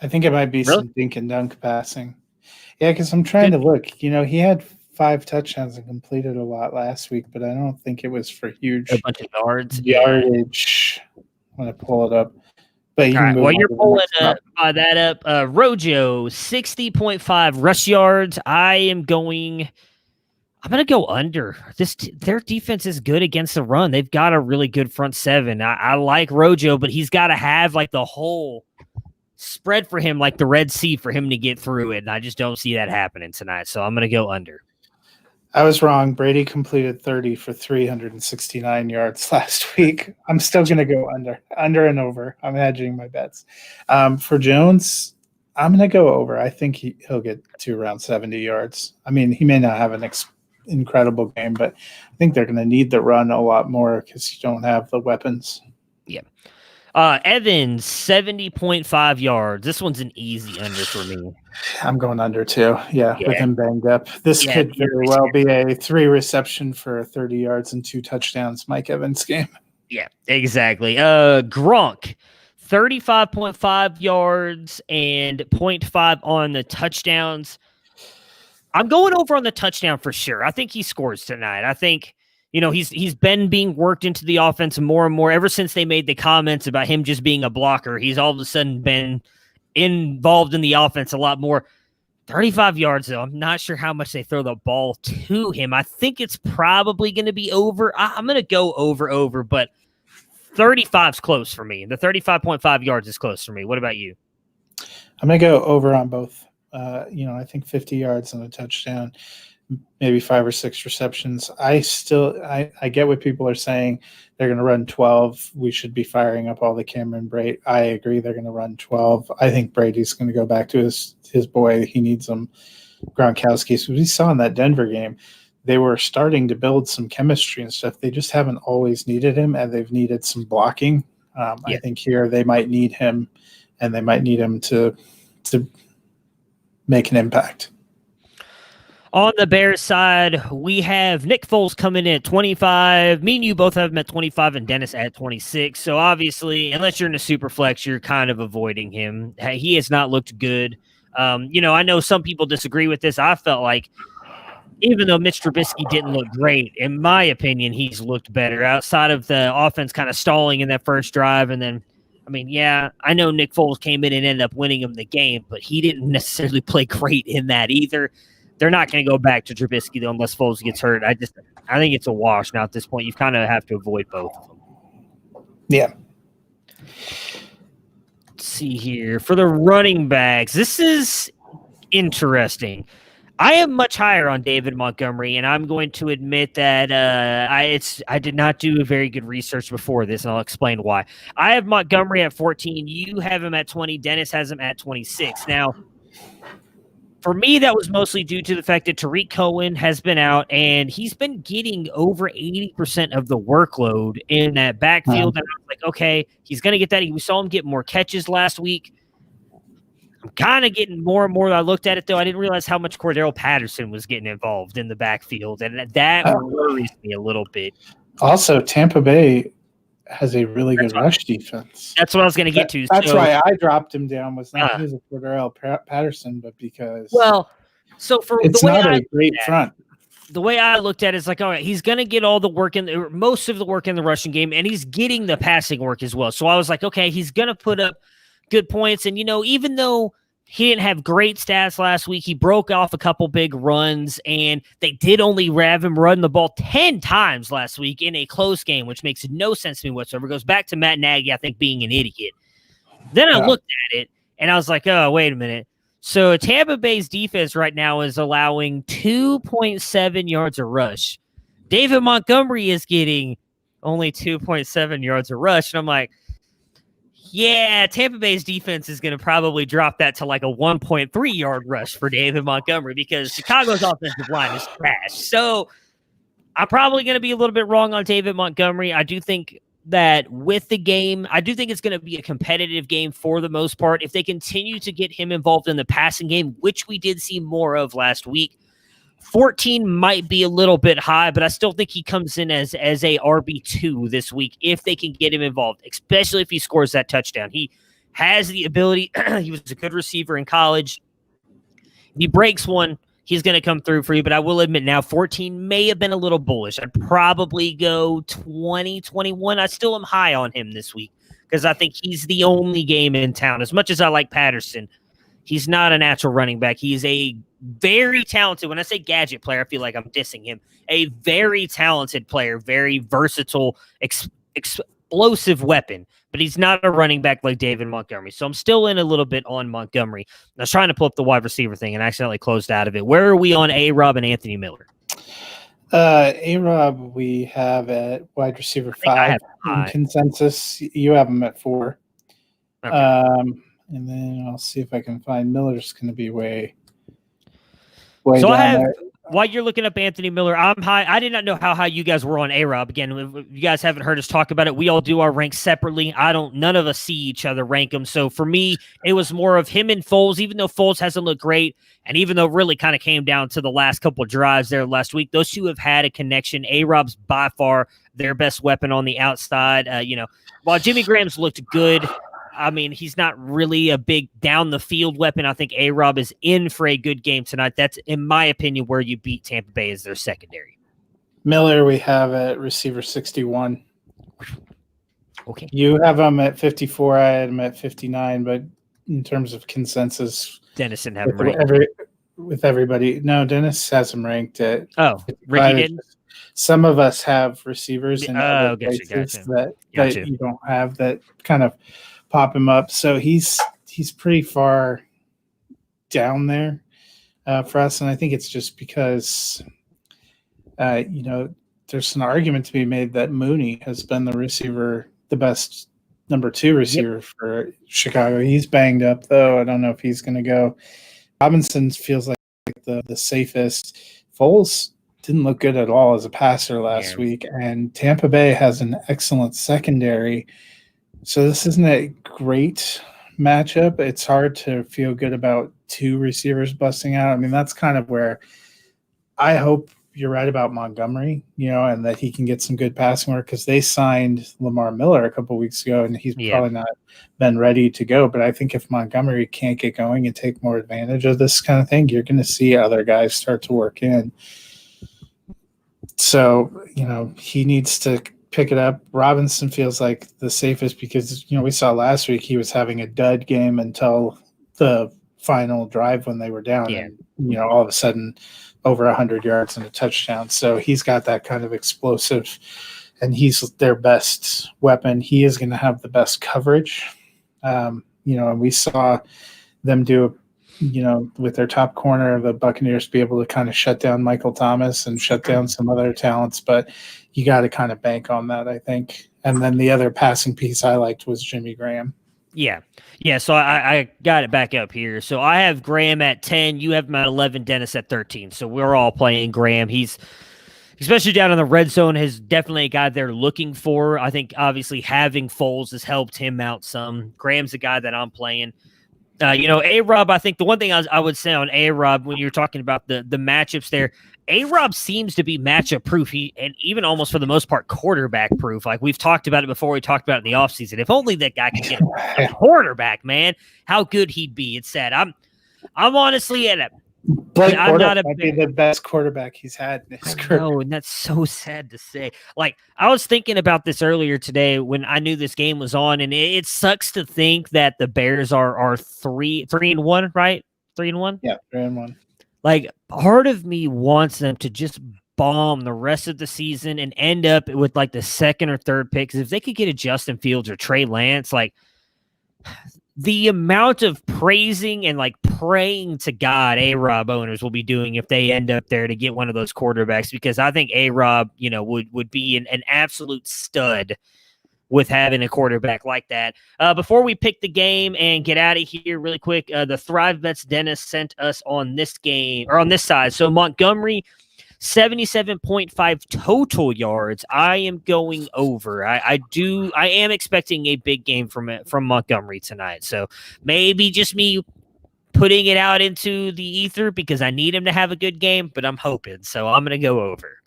think it might be some dink and dunk passing. Yeah, because I'm trying to look. He had 5 touchdowns and completed a lot last week, but I don't think it was for huge a bunch of yardage. I'm going to pull it up. But while you're pulling that up, Rojo, 60.5 rush yards. I'm going to go under. Their defense is good against the run. They've got a really good front seven. I like Rojo, but he's got to have like the whole spread for him, like the Red Sea, for him to get through it. And I just don't see that happening tonight. So I'm going to go under. I was wrong. Brady completed 30 for 369 yards last week. I'm still going to go under and over. I'm hedging my bets. For Jones, I'm going to go over. I think he'll get to around 70 yards. I mean, he may not have an incredible game, but I think they're going to need the run a lot more because you don't have the weapons. Yeah. Evans, 70.5 yards. This one's an easy under for me. I'm going under too. Yeah, with him banged up. This could very well be a 3 reception for 30 yards and 2 touchdowns Mike Evans game. Yeah, exactly. Gronk, 35.5 yards and 0.5 on the touchdowns. I'm going over on the touchdown for sure. I think he scores tonight. I think he's been being worked into the offense more and more ever since they made the comments about him just being a blocker. He's all of a sudden been involved in the offense a lot more. 35 yards, though. I'm not sure how much they throw the ball to him. I think it's probably going to be over. I'm going to go over, but 35's close for me. The 35.5 yards is close for me. What about you? I'm going to go over on both. I think 50 yards and a touchdown. Maybe 5 or 6 receptions. I get what people are saying. They're going to run 12. We should be firing up all the Cameron Brate. I agree. They're going to run 12. I think Brady's going to go back to his boy. He needs some Gronkowski. So we saw in that Denver game, they were starting to build some chemistry and stuff. They just haven't always needed him, and they've needed some blocking. I think here they might need him, and they might need him to make an impact. On the Bears side, we have Nick Foles coming in at 25. Me and you both have him at 25 and Dennis at 26. So obviously, unless you're in a super flex, you're kind of avoiding him. He has not looked good. I know some people disagree with this. I felt like even though Mitch Trubisky didn't look great, in my opinion, he's looked better outside of the offense kind of stalling in that first drive. And then, I know Nick Foles came in and ended up winning him the game, but he didn't necessarily play great in that either. They're not going to go back to Trubisky, though, unless Foles gets hurt. I think it's a wash now at this point. You kind of have to avoid both of them. Yeah. Let's see here. For the running backs, this is interesting. I am much higher on David Montgomery, and I'm going to admit that I did not do very good research before this, and I'll explain why. I have Montgomery at 14. You have him at 20. Dennis has him at 26. Now, for me, that was mostly due to the fact that Tariq Cohen has been out, and he's been getting over 80% of the workload in that backfield. And I was like, okay, he's going to get that. We saw him get more catches last week. I'm kind of getting more and more. I looked at it, though. I didn't realize how much Cordero Patterson was getting involved in the backfield, and that worries me a little bit. Also, Tampa Bay has a really good rush defense. That's what I was going to get to. That's why I dropped him down. Was not because of Cordero Patterson, but because it's not a great front. The way I looked at it is like, all right, he's going to get all the work most of the work in the rushing game, and he's getting the passing work as well. So I was like, okay, he's going to put up good points. And, even though he didn't have great stats last week, he broke off a couple big runs, and they did only have him run the ball 10 times last week in a close game, which makes no sense to me whatsoever. It goes back to Matt Nagy, I think, being an idiot. Then I looked at it, and I was like, oh, wait a minute. So Tampa Bay's defense right now is allowing 2.7 yards a rush. David Montgomery is getting only 2.7 yards a rush, and I'm like, yeah, Tampa Bay's defense is going to probably drop that to like a 1.3 yard rush for David Montgomery because Chicago's offensive line is trash. So I'm probably going to be a little bit wrong on David Montgomery. I do think that with the game, I do think it's going to be a competitive game for the most part. If they continue to get him involved in the passing game, which we did see more of last week, 14 might be a little bit high, but I still think he comes in as a RB2 this week if they can get him involved, especially if he scores that touchdown. He has the ability. He was a good receiver in college. If he breaks one, he's going to come through for you, but I will admit now 14 may have been a little bullish. I'd probably go 20, 21. I still am high on him this week because I think he's the only game in town. As much as I like Patterson, he's not a natural running back. He's a very talented, when I say gadget player, I feel like I'm dissing him, a very talented player, very versatile, explosive weapon, but he's not a running back like David Montgomery. So I'm still in a little bit on Montgomery. I was trying to pull up the wide receiver thing and accidentally closed out of it. Where are we on A-Rob and Anthony Miller? A-Rob, we have at wide receiver 5 in consensus. You have him at 4. Okay. And then I'll see if I can find Miller's going to be way so down I have there. While you're looking up Anthony Miller, I'm high. I did not know how high you guys were on A-Rob. Again, if you guys haven't heard us talk about it, we all do our ranks separately. None of us see each other rank them. So for me, it was more of him and Foles, even though Foles hasn't looked great. And even though it really kind of came down to the last couple of drives there last week, those two have had a connection. A-Rob's by far their best weapon on the outside. While Jimmy Graham's looked good, I mean, he's not really a big down-the-field weapon. I think A-Rob is in for a good game tonight. That's, in my opinion, where you beat Tampa Bay as their secondary. Miller, we have at receiver 61. Okay. You have him at 54. I had him at 59. But in terms of consensus, Dennis didn't have him ranked. With everybody. No, Dennis has him ranked at 55. Ricky didn't? Some of us have receivers in other places gotcha. that you don't have that kind of pop him up. So he's pretty far down there for us. And I think it's just because, there's an argument to be made that Mooney has been the best number 2 receiver for Chicago. He's banged up, though. I don't know if he's going to go. Robinson feels like the safest. Foles didn't look good at all as a passer last week. And Tampa Bay has an excellent secondary. So this isn't a great matchup. It's hard to feel good about 2 receivers busting out. I mean, that's kind of where I hope you're right about Montgomery, and that he can get some good passing work because they signed Lamar Miller a couple weeks ago, and he's probably not been ready to go. But I think if Montgomery can't get going and take more advantage of this kind of thing, you're going to see other guys start to work in. So, he needs to pick it up. Robinson feels like the safest because, we saw last week he was having a dud game until the final drive when they were down. Yeah. And, all of a sudden over 100 yards and a touchdown. So he's got that kind of explosive, and he's their best weapon. He is going to have the best coverage. And we saw them do with their top corner, the Buccaneers be able to kind of shut down Michael Thomas and shut down some other talents, but you got to kind of bank on that, I think. And then the other passing piece I liked was Jimmy Graham. Yeah. So I got it back up here. So I have Graham at 10. You have him at 11. Dennis at 13. So we're all playing Graham. He's, especially down in the red zone, is definitely a guy they're looking for. I think obviously having Foles has helped him out some. Graham's a guy that I'm playing. A-Rob, I think the one thing I would say on A-Rob when you're talking about the matchups there, A-Rob seems to be matchup proof, and even almost for the most part quarterback proof. Like we've talked about it before, we talked about it in the offseason. If only that guy could get a quarterback, man, how good he'd be. It's sad. I'm honestly at a Blake Bortles might be the best quarterback he's had in his career. No, and that's so sad to say. Like, I was thinking about this earlier today when I knew this game was on, and it sucks to think that the Bears are 3-1, right? 3-1? Yeah, 3-1. Like, part of me wants them to just bomb the rest of the season and end up with like the second or third pick. Because if they could get a Justin Fields or Trey Lance, like the amount of praising and like praying to God A-Rob owners will be doing if they end up there to get one of those quarterbacks, because I think A-Rob, would be an absolute stud with having a quarterback like that. Before we pick the game and get out of here really quick, the Thrive Bets Dennis sent us on this game, or on this side. So Montgomery, 77.5 total yards. I am going over. I am expecting a big game from Montgomery tonight. So maybe just me putting it out into the ether because I need him to have a good game, but I'm hoping. So I'm going to go over.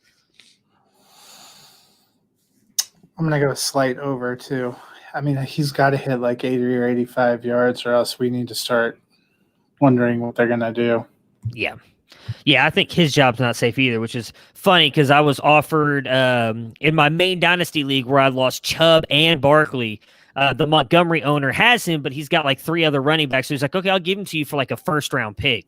I'm going to go slight over too. I mean, he's got to hit like 80 or 85 yards or else we need to start wondering what they're going to do. Yeah. Yeah, I think his job's not safe either, which is funny because I was offered in my main dynasty league where I lost Chubb and Barkley. The Montgomery owner has him, but he's got like 3 other running backs. So he's like, okay, I'll give him to you for like a first-round pick.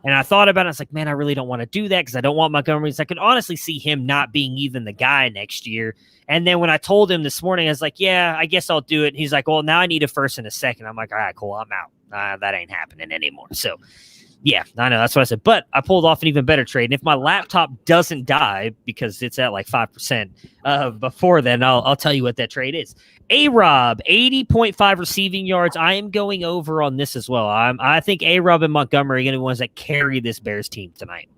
And I thought about it. I was like, man, I really don't want to do that because I don't want Montgomery. So I could honestly see him not being even the guy next year. And then when I told him this morning, I was like, yeah, I guess I'll do it. And he's like, well, now I need a first and a second. I'm like, all right, cool, I'm out. That ain't happening anymore. So yeah, I know. That's what I said. But I pulled off an even better trade. And if my laptop doesn't die because it's at like 5% before then, I'll tell you what that trade is. A-Rob, 80.5 receiving yards. I am going over on this as well. I think A-Rob and Montgomery are going to be the ones that carry this Bears team tonight.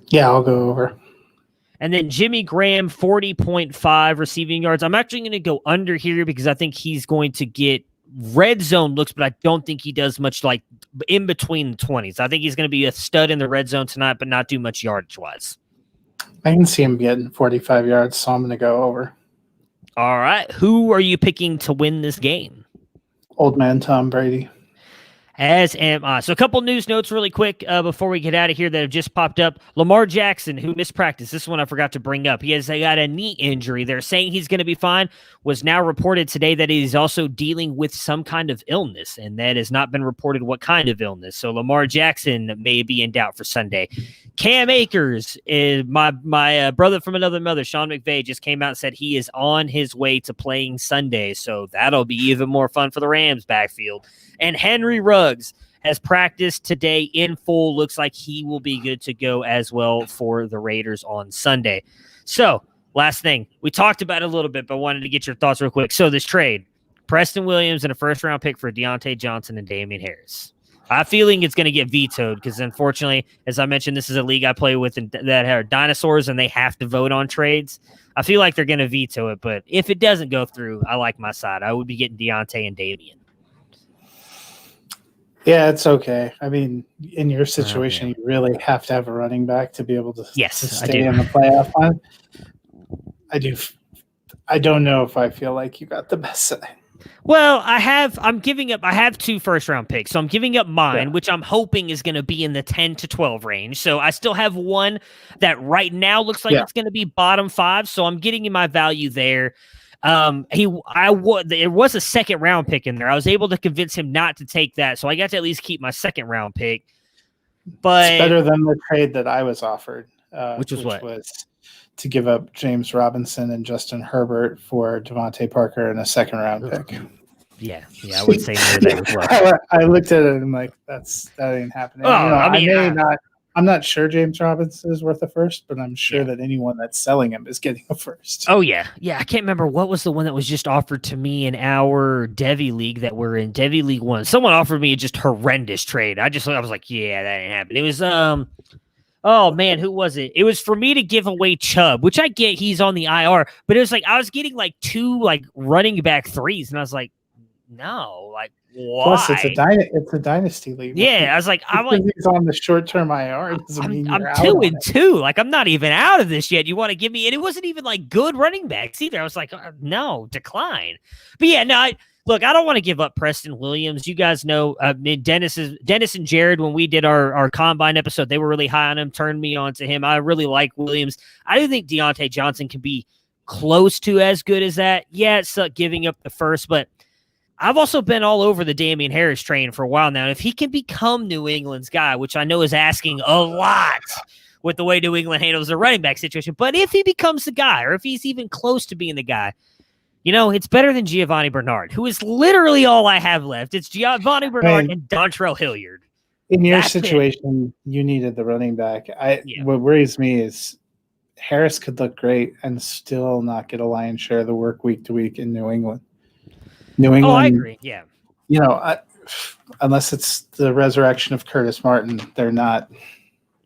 Yeah, I'll go over. And then Jimmy Graham, 40.5 receiving yards. I'm actually going to go under here because I think he's going to get red zone looks, but I don't think he does much like in between the 20s. I think he's going to be a stud in the red zone tonight, but not do much yardage wise. I can see him getting 45 yards, so I'm going to go over. All right. Who are you picking to win this game? Old man Tom Brady. As am I. So a couple news notes really quick before we get out of here that have just popped up. Lamar Jackson, who missed practice. This one I forgot to bring up. He got a knee injury. They're saying he's going to be fine. Was now reported today that he's also dealing with some kind of illness, and that has not been reported what kind of illness. So Lamar Jackson may be in doubt for Sunday. Cam Akers, my brother from another mother, Sean McVay, just came out and said he is on his way to playing Sunday. So that'll be even more fun for the Rams backfield. And Henry Ruggs has practiced today in full. Looks like he will be good to go as well for the Raiders on Sunday. So, last thing. We talked about it a little bit, but wanted to get your thoughts real quick. So, this trade, Preston Williams and a first-round pick for Deontay Johnson and Damian Harris. I have a feeling it's going to get vetoed because, unfortunately, as I mentioned, this is a league I play with that are dinosaurs and they have to vote on trades. I feel like they're going to veto it, but if it doesn't go through, I like my side. I would be getting Deontay and Damian. Yeah, it's okay. I mean, in your situation, you really have to have a running back to be able to, to stay in the playoff line. I don't know if I feel like you got the best side. Well, I have 2 first-round picks, so I'm giving up mine, which I'm hoping is going to be in the 10 to 12 range. So I still have one that right now looks like it's going to be bottom 5, so I'm getting in my value there. There was a second-round pick in there. I was able to convince him not to take that, so I got to at least keep my second-round pick. But it's better than the trade that I was offered, which was to give up James Robinson and Justin Herbert for Devontae Parker and a second-round pick. Yeah, I would say near that as well. I looked at it and I'm like, that ain't happening. Oh, I'm not sure James Robinson is worth a first, but I'm sure that anyone that's selling him is getting a first. Oh, yeah. I can't remember what was the one that was just offered to me in our Devi League that we're in, Devi League 1. Someone offered me a just horrendous trade. I was like, yeah, that ain't happening. It was, oh, man, who was it? It was for me to give away Chubb, which I get he's on the IR, but it was like I was getting like 2 like running back threes, and I was like, no, like, why? Plus, it's a dynasty league. Yeah, I was like, he's on the short-term IR. I'm 2-2. Like, I'm not even out of this yet. You want to give me, and it wasn't even like good running backs either. I was like, no, decline. But yeah, no, I don't want to give up Preston Williams. You guys know, Dennis and Jared, when we did our combine episode, they were really high on him, turned me on to him. I really like Williams. I do think Deontay Johnson can be close to as good as that. Yeah, it's giving up the first, but I've also been all over the Damian Harris train for a while now. If he can become New England's guy, which I know is asking a lot with the way New England handles their running back situation, but if he becomes the guy, or if he's even close to being the guy, it's better than Giovanni Bernard, who is literally all I have left. It's Giovanni Bernard and Dontrell Hilliard. In your situation, you needed the running back. What worries me is Harris could look great and still not get a lion's share of the work week to week in New England. Oh, I agree. Yeah. Unless it's the resurrection of Curtis Martin, they're not.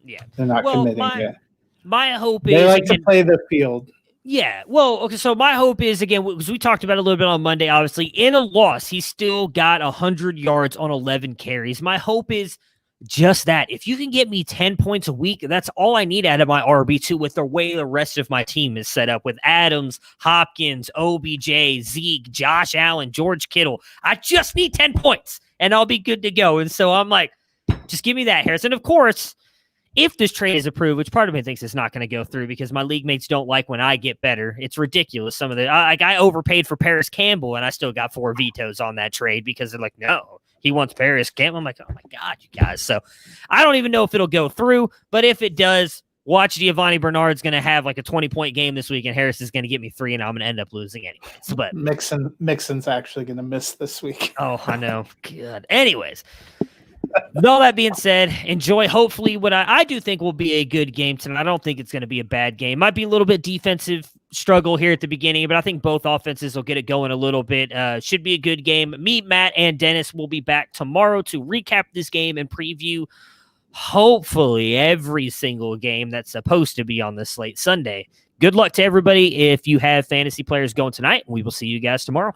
Yeah. They're not committing yet. My hope is they like to play the field. Yeah. Well, okay. So my hope is, again, because we talked about it a little bit on Monday, obviously, in a loss, he still got 100 yards on 11 carries. My hope is just that. If you can get me 10 points a week, that's all I need out of my RB2 with the way the rest of my team is set up with Adams, Hopkins, OBJ, Zeke, Josh Allen, George Kittle. I just need 10 points and I'll be good to go. And so I'm like, just give me that, Harris. And of course, if this trade is approved, which part of me thinks it's not going to go through because my league mates don't like when I get better. It's ridiculous. Some of the I overpaid for Paris Campbell and I still got 4 vetoes on that trade because they're like, no, he wants Paris Campbell. I'm like, oh my God, you guys. So I don't even know if it'll go through, but if it does, watch Giovanni Bernard's going to have like a 20-point game this week and Harris is going to get me 3 and I'm going to end up losing anyways. But Mixon's actually going to miss this week. Oh, I know. Good. Anyways. With all that being said, enjoy hopefully what I do think will be a good game tonight. I don't think it's going to be a bad game. Might be a little bit defensive struggle here at the beginning, but I think both offenses will get it going a little bit. Should be a good game. Me, Matt, and Dennis will be back tomorrow to recap this game and preview hopefully every single game that's supposed to be on the slate Sunday. Good luck to everybody if you have fantasy players going tonight. We will see you guys tomorrow.